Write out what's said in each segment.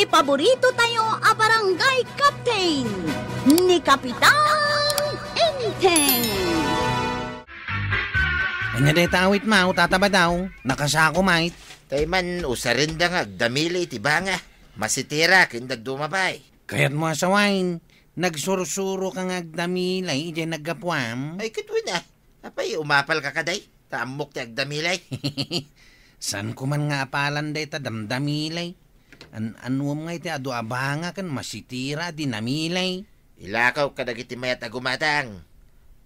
ti paborito tayo a barangay captain ni Kapitan Enteng. Anya day tawit mau, tataba daw. Nakasako mait. Tay man usarin da nga, damili tiba nga. Masitira, kindag dumabay. Kaya't mo asawain. Nagsurusuro ka nga agdamilay, ijay naggapuam. Ay, katwin ah. Apay, umapal ka kaday. Taamok ti agdamilay. San ko man nga apalan day ta damdamilay. Anuam nga iti adu abanga kan masitira di namilay. Ilakaw ka dagiti mayat agumatang.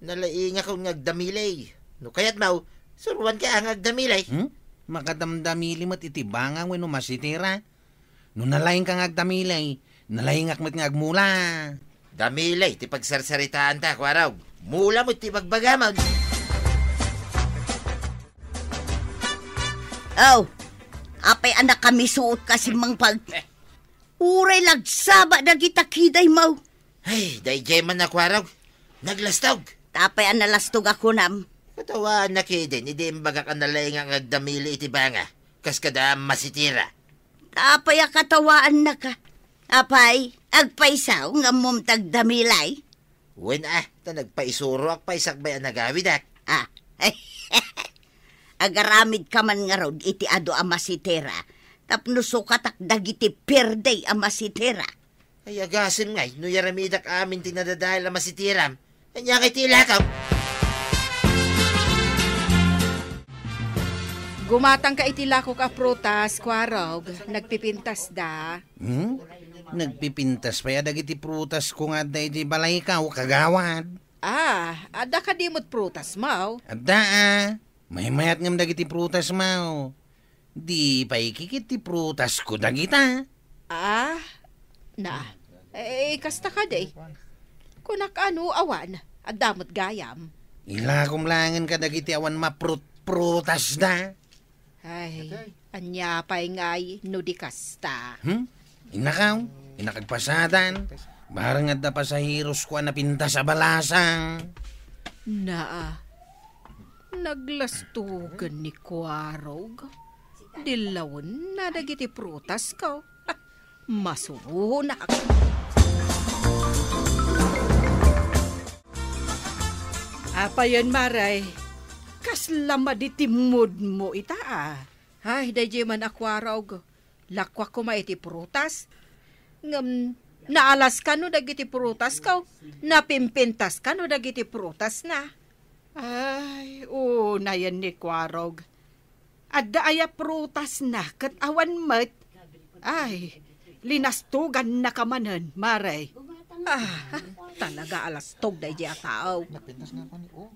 Nalainga ko nga agdamilay. No kaya't mau, suruan ka ang agdamilay. Makadamdamili mo't iti bangang weno masitira. No nalaing kang agdamilay, nalaingak mo't nga agmula. Damilay, ti pagsarsaritaan ta, kwaraw. Mula mo't ti pagbagamon. Oh, apay anak kami suot kasi mang pag... Uray lagsaba na kita kiday mo. Ay, dayjay man na kwaraw. Naglastog. Tapay analastog ako nam. Katawa na kidin, hindi imbaga ka nalaing ang agdamili iti banga. Kas kada masitira. Tapay akatawaan na ka. Apay, agpaisaw nga mumtag damilay. Wen ta nagpaisuro ak paisakbay ang nagawidak. Agaramid ka man nga rod iti ado ang masitera. Tapno sukatak dagiti perday ang masitera. Ay agasin ngay, no yaramidak amin tinadadahil ang masitiram. Kanya kay tilakaw. Gumatang ka itilako ka prutas, kwarog. Nagpipintas da. Nagpipintas pa yadag iti prutas ko nga day di balay ka o kagawad. Ada ka dimot prutas, mau. Ada may mayat ngam dagiti prutas mau. Di pa ikikit ti prutas ko dagita. Kasta ka day. Kunak ano awan, at damot gayam. Ilakom langin ka dagiti awan prutas da. Ay, anya pa'y ngay no di kasta. Inakaw, inakagpasadan. Barang at na pasahiros ko na pinta sa balasang. Naglastugan ni Kwarog. Dilawon na dagiti prutas ko. Masuruho na ako. Apa yan, Maray? Kaslama di timod mo ita Ay, dayjay man akwarog. Lakwa ko maiti prutas. Naalas ka no dagiti prutas ka. Napimpintas ka no dagiti prutas na. Ay, na yan ni kwarog. Adda aya prutas na kat awan mat. Ay, linastugan na kamanan, Maray. Talaga alastog da ijay tao.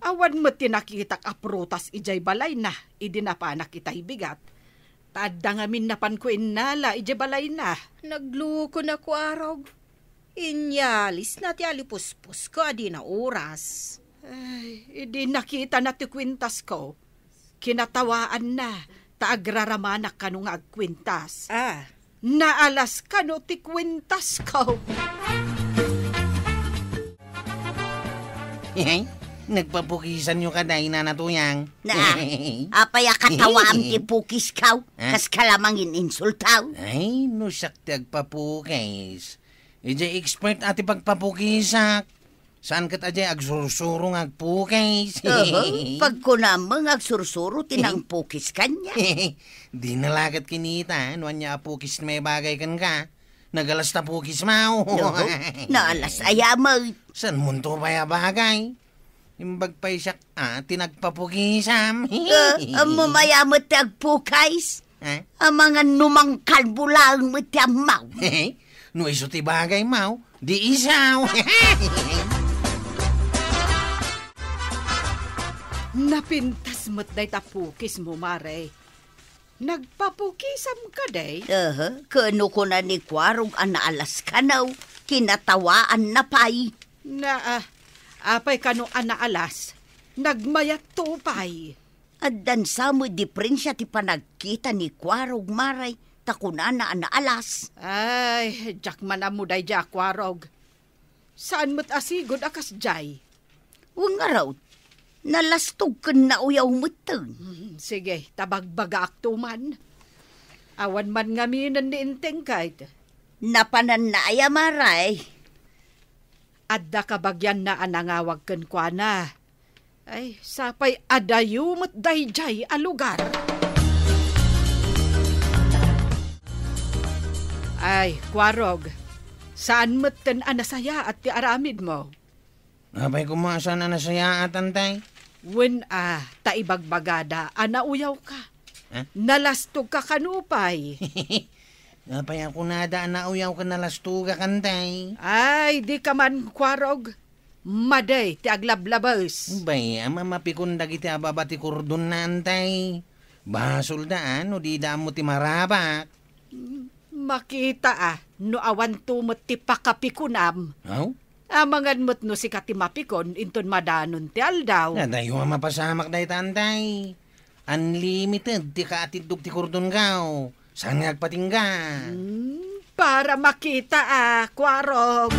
Awan mo tinakitak a prutas ijay balay na, idinapanak itay bigat. Tadda nga minapan ko inala, ijay balay na. Nagluko na ko arog. Inyalis na ti alipuspus ko, adi na oras. Ay, idi nakita na ti kwintas ko. Kinatawaan na, taagraramanak ka nung agkwintas. Naalas ka no ti kwintas ko. Nagpapukisan nyo ka dahi na natuyang. Apay akatawa ang tipukis kaw. Kas kalamangin insultaw. Ay, nusak ti agpapukis. Ijay expert ati pagpapukisak. Saan kat ajay agsursurong agpukis? Pag ko namang agsursuro, tinang pukis kanya. Di nalagat kinita, nuan niya apukis na may bagay kan ka. Nagalas na pukis mau. Naalas ayamay. San munto ba ya bagay? Imbag pa isyak, tinagpapugisam. Mamaya mo tagpukais. Ang mga numangkal bulang mo tiyamaw. No iso ti bagay mau, di isaw. Napintas mo't day tapukis mo, Mare. Nagpapukisam ka day? Kano ko na ni Kwarog anaalas ka naw. Kinatawaan na pay. Apay kano anaalas. Nagmayat tupay. At dansa mo diferensya ti panagkita ni Kwarog, Maray. Takuna na anaalas. Ay, jak man mo day jak, Kwarog. Saan mo't asigod akas jay? Wang araw. Nalastog ka na uyaw mo tang. Sige, tabagbaga aktuman. Awan man nga minan ni Inteng kahit. Napanan na ay amaray. Adda kabagyan na anangawag ken kwa na. Ay, sapay adayumot dayjay a lugar. Ay, Kwarog, saan mo't ten anasaya at ti aramid mo? Apay kumasa na nasaya at antay. Wen taibagbagada, anauyaw ka. Ha? Nalastog ka kanupay. Apay ako nadaan na uyaw ka nalastuga kantay. Ay, di ka man, Kwarog. Maday, ti aglablabas. Bay, ama mapikundag iti ababati kurdon na antay. Basol daan o di daan mo ti marabak. Makita no awan tumot ti pakapikunam. Aw? Amangan mo't no si katimapikon, inton madanon ti aldaw. Nadayo nga mapasamak dahi tantay. Unlimited ti kaatidog ti kurdon kao. Saan nga agpatingga? Para makita Kwarog.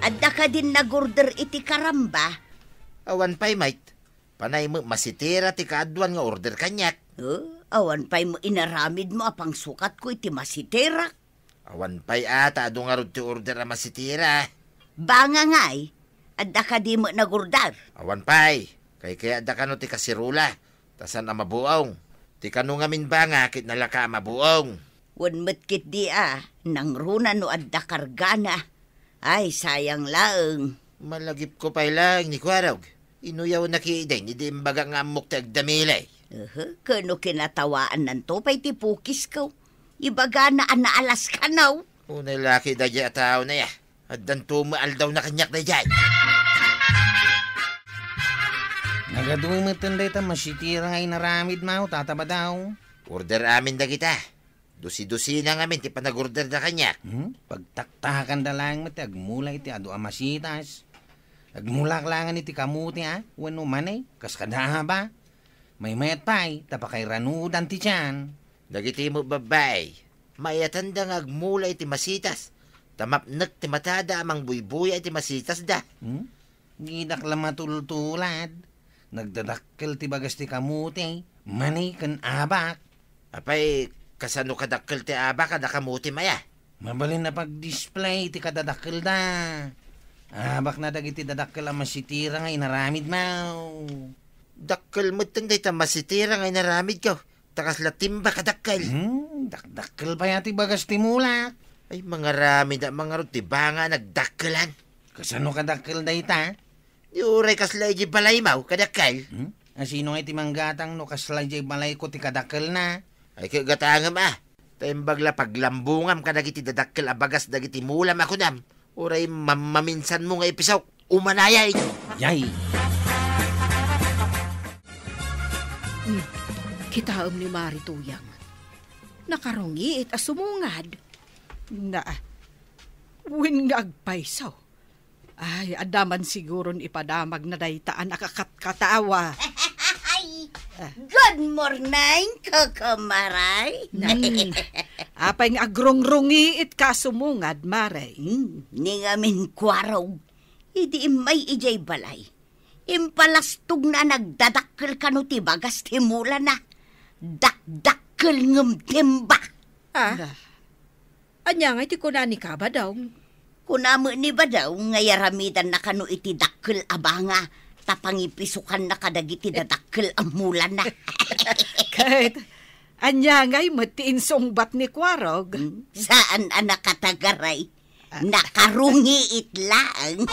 Adda ka din nagorder iti karamba. Awan pa'y, mate. Panay mo masitira ti kaadwan nga order kanyak. Awan pa'y mo inaramid mo apang sukat ko iti masitera. Awan pa'y ata ado nga rod ti order a masitira. Banga nga'y, adda ka di mo nagordar. Awan pa'y. Kaya da kano ti kasirula. Tasan a mabuong. Ti kano nga minbanga kit nalaka mabuong. Wanmet kit di nang runa no adda kargana. Ay, sayang laeng. Malagip ko pa'y lang ni Kwarog. Inuyaw na kiiday ni di imbaga nga amok ti agdamilay. Kano kinatawaan nanto pa'y ti pukis ko. Ibaga na anaalas ka naw. Unay laki da dya tao na ya. At danto mo aldaw na kanyak na dyan. Nagadumatan dahi ta masitira nga inaramid mo, tataba daw. Order amin da kita. Dusi-dusi na ngamin ti panag-order da kanyak. Pagtaktakan da lang mati, agmula iti ado amasitas. Agmula klangan iti kamuti wano manay, kaskadaha ba? May mayat pa'y, tapakay ranudan ti tiyan. Dagiti mo babay. Mayatan da nga agmula iti masitas. Tamapnek ti matada amang buybuya iti masitas da. Gidak lang matultulad. Nagdadakkel ti bagas ti kamuti, manay kan abak. Apay, kasano kadakkel ti abak kada kamuti maya? Mabalin na pag-display ti kadadakkel da. Abak na dagiti dadakkel ang masitira nga inaramid mo. Dakkel mo tanday ta masitira nga inaramid ka. Takas latimba kadakkel. Dakdakkel pa yati bagas ti mulak. Ay, mga rami na mga ruti ba nga nagdakkelan? Kasano kadakkel da ita? Di uray kaslay di balay mau kadakkel. Asino nga iti manggatang no kaslay jay balay ko ti kadakkel na? Ay, kagatangam Taimbagla paglambungam ka dagiti dadakkel abagas dagiti mulam ako nam. Uray maminsan mo nga ipisaw. Umanayay. Yay! Kitaom ni Marituyang. Nakarungi it asumungad. Na, win nga agpaysaw. Ay, adaman siguron ipadamag na daytaan nakakatawa. Good morning, kakamaray. Apay nga agrongrungi it kasumungad, Maray. Ningamin Kwarog. Idi may ijay balay. Impalastog na nagdadakkel kano ti bagas ti mula na. Dakdakkel ngem timba. Anya nga iti kunani ka ba daw? Kunamo ni ba daw ngayaramidan na kano iti dakkel abanga. Tapangipisukan na kadagiti dadakkel ang mula na. Kahit anya nga'y matiin songbat ni Kwarog. Saan anak katagaray? Nakarungi itlang.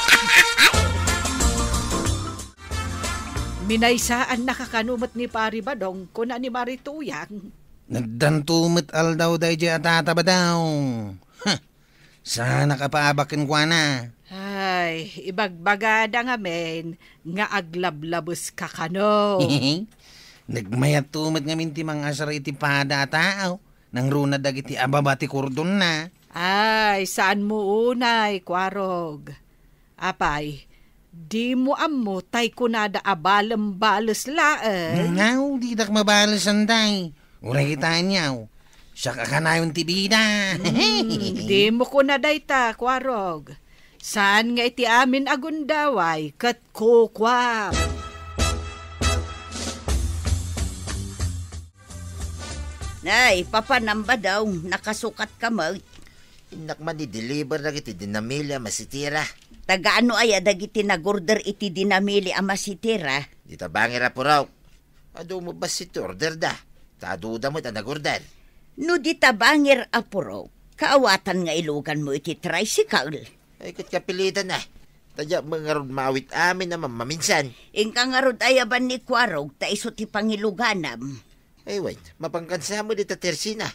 Minaysaan nakakanumot ni Pari Badong kuna ni Marituyang. Nagdantumit aldaw dahi di atata ba daw? Sana kapaabakin kwa na. Ay, ibagbagada nga men, nga aglablabos ka kano. Nagmayat tumit nga minti mga asar iti pada tao. Nang runa dagiti ababati kurdon na. Ay, saan mo unay, Kwarog? Apay, di mo amo tay kunada abalem-bales laeng. Ngaw, di dak mabalas anday. Uray kita niyaw. Siya kakanayon tibida. Di mo kunada ita, Kwarog. Saan nga iti amin agundaway kat kukwam. Ay, papanamba daw. Nakasukat ka mo. Inak man i-deliver na iti dinamilya masitira. Tagaano ay dagiti nagorder iti dinamili ang masitira. Di tabangera po raw. Ado mo ba si order da? Taduda mo ita nagorder. No di tabangir apuro, kaawatan nga ilugan mo iti tricycle. Ay kat kapilitan na. Tadya mga rod maawit amin naman maminsan. Ingka nga rod ayaban ni Kwarog, taiso ti pangiluganam. Ay wait, mapangkansa mo dita tersina.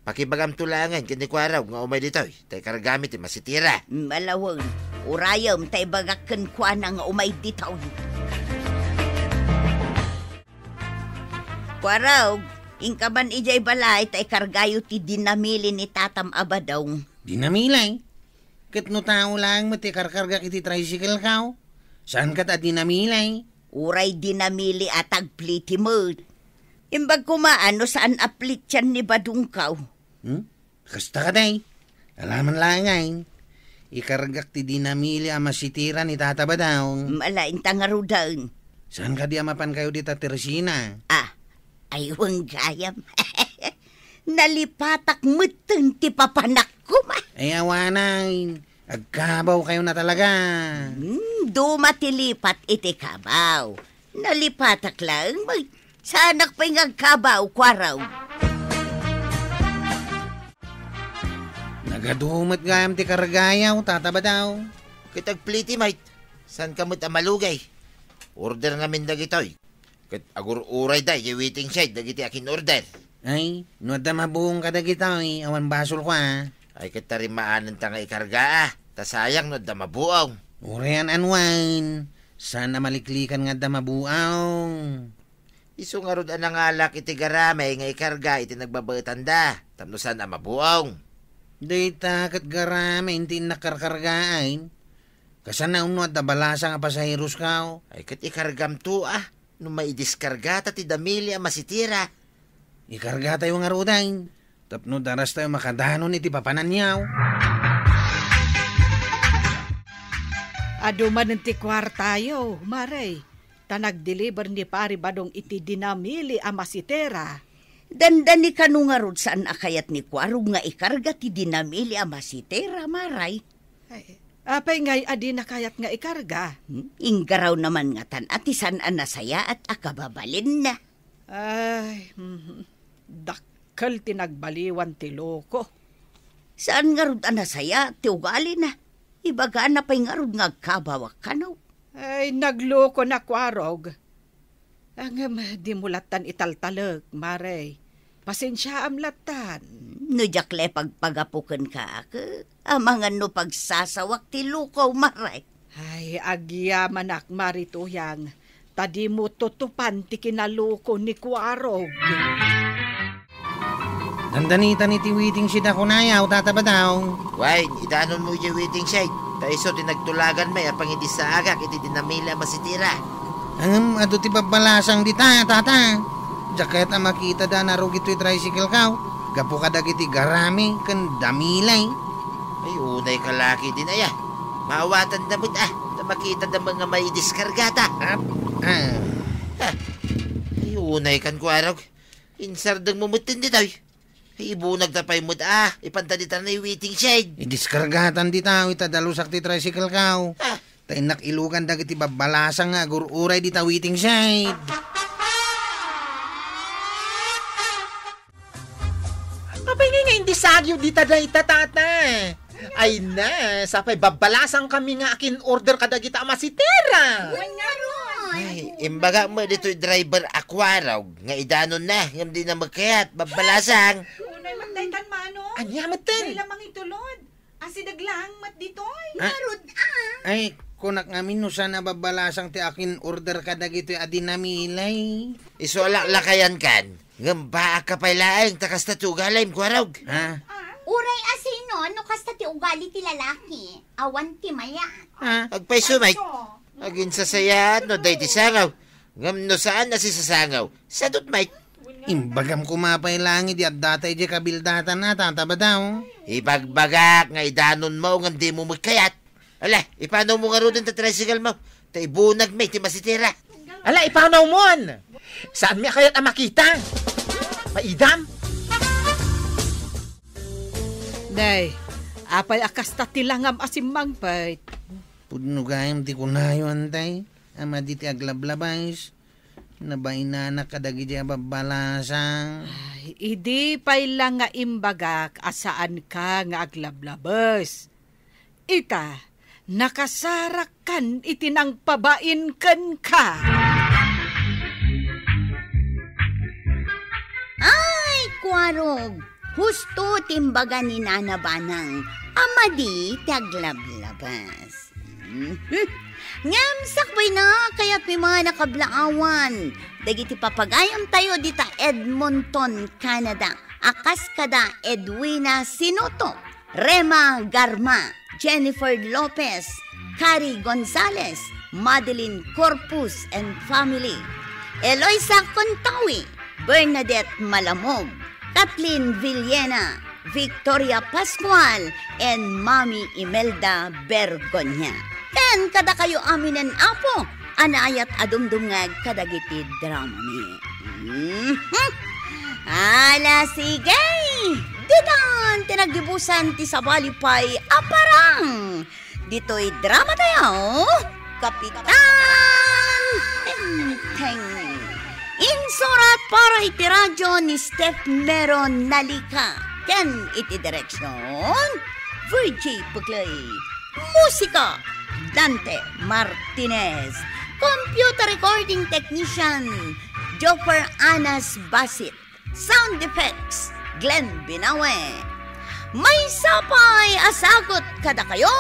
Pakibagam tulangan kini Kwaraw nga umay dito. Tay karagamit masitira. Malawang, urayam tay bagakken kwa na nga umay ditaw. Kwaraw, ingkaban ijay balay tay kargayo ti dinamili ni Tatam Abadong. Dinamilay? Kat no tao lang mo ti karkarga iti tricycle kao? Saan ka ta dinamilay? Uray dinamili at agpliti mo. Imbag kumaano saan aplit yan ni Badungkaw. Kasta ka day. Alaman lang ay. Ikargak ti dinamili ang masitira ni Tata Badong. Malain tangarudan. Saan ka di amapan kayo dita Teresina? Aywang gayam. Nalipatak muteng ti papanak ko ma. Ay awanay. Agkabaw kayo na talaga. Dumatilipat iti kabaw. Nalipatak lang. Sanak pa'y ngagkabaw, Kwaraw. Nagadumat gayam ti karagayaw, Tata Badong. Kitagpliti mate. San kamot amalugay? Order ngamin dagitoy. Kat agur-uray da, waiting side, dagiti akin order. Ay, no da mabuong ka dagitaw eh. Awan basol ko ah. Ay katarimaanan ta nga ikarga ah. Ta sayang no da mabuong. Urian anwan. Sana maliklikan nga da mabuong. Iso nga rod anang alak iti garamay nga ikarga iti nagbabaitan da. Tapno sana mabuong. Dita kat garame hindi nakarkargaan. Kasana unod da balasa nga pasahiros kao. Ay kat ikargam to ah. Nung maidiskarga ta ti damili ang masitira. Ikarga tayo nga rodain. Tapno daras tayo makadanon iti papananyaw. Aduman ng tikwar tayo, Maray. Tanag-deliver ni Pari Badong iti dinamili ang masitera. Dandan ni kanungarod saan akayat ni Kwarog nga ikarga ti dinamili ang masitera, Maray. Apay ngay adi na kayat nga ikarga. Inggaraw naman nga tan at isan ang nasaya at akababalin na. Ay, dakkel tinagbaliwan ti loko. Saan nga rod ang nasaya, ti ugali na. Ibaga na pa'y nga rod nga kabawak ka no. Ay, nagloko na Kwarog. Ang di mulatan italtalag, Maray. Pasensya am latan. No jakle pagpagapukan ka ka. Amangan no pagsasawak ti lukaw, Maray. Ay, agyaman ak marituyang. Tadi mo tutupan ti kinaluko ni Kwarog. Dandanita ni tiwiting si Dakunayaw, Tata Badong. Why, idanon mo yung waiting side. Taiso tinagtulagan may apang hindi sa agak iti dinamila masitira. Ado ti babalasang dita, Tata. Jaket ang makita da narog ito'y tricycle kao. Gapo ka dagiti garami, kan damilay. Ay, unay kalaki din aya. Maawatan damot ah. Na makita da mga may diskargata. Ay, unay kan Kwarog. Insardang mumutin dito. Ay, ibunag tapay mo ah. Ipantaditan na yung waiting shed. Idiskargatan dita, itadalusak ti tricycle kao. Tainak ilugan dagiti babalasang nga gururay dita waiting side. Abay nga hindi sagyo dita da itatata. Ay na, sapay babalasang kami nga akin order kadagita masitera. Ay, imbaga mo dito'y driver Aquaraw. Nga idanon na. Ngam di na magkayat. Babalasang. Unay matdaytan mano. Anya matan. Ay lamang itulod. Asidaglang mat ditoy. Marod Ay, kunak ngamin no sana babalasang ti akin order kadagito adinamilay. Iso lakayan kan. Ngam ba ka pailaeng takas na tugalay Aquaraw. Ha? Uray asino, ano kasta ti ugali ti lalaki? Awan ti maya. Agpay sumay. Agin sa sayat no day ti sangaw. Ngam no saan na si sasangaw. Sadot Mike. Imbagam kumapay langit at datay di kabildatan na Tata Badong. Ibagbagak nga idanon mo ngam di mo magkayat. Ala, ipanaw mo nga ro din ta tricycle mo. Ta ibunag may ti masitira. Ala, ipanaw mon. Saan mi kayat ang makita? Maidam? Nay, apay akas ta tilangam asimang pait. Pudno gayam ti kunayo antay. Ama di ti aglablabais. Nabainana kadagi di ababalasang. Ay, idi pay lang nga imbagak asaan ka nga aglablabas. Ita, nakasarakan itinang pabain kan ka. Ay, Kwarog, husto timbaga ni Nana Banang, amadi taglablabas. Ngam, sakbay na, kaya't may mga nakablaawan. Dagiti papagayam tayo dita Edmonton, Canada. Akas kada Edwina Sinoto, Rema Garma, Jennifer Lopez, Cari Gonzalez, Madeline Corpus and family, Eloisa Contawi, Bernadette Malamog, Kathleen Villena, Victoria Pascual, and Mami Imelda Bergonya. Ken kada kayo aminan apo, anayat adumdungag kadagiti drama mi. Ala sige, ditan tinagibusan ti sabalipay aparang. Dito'y drama tayo, Kapitan Teng. Insurat para iti radyo ni Steph Meron Nalika. Ken iti direksyon, Virgie Puglay. Musika, Dante Martinez. Computer recording technician, Joper Anas Basit. Sound effects, Glenn Binawe. May sapay asagot kada kayo,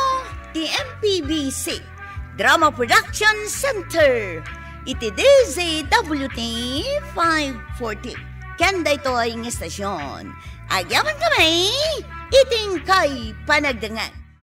ti MPBC Drama Production Center. Iti DZWT 540. Kanda ito ay ng estasyon. Agyaman kami, iting kay panagdangan.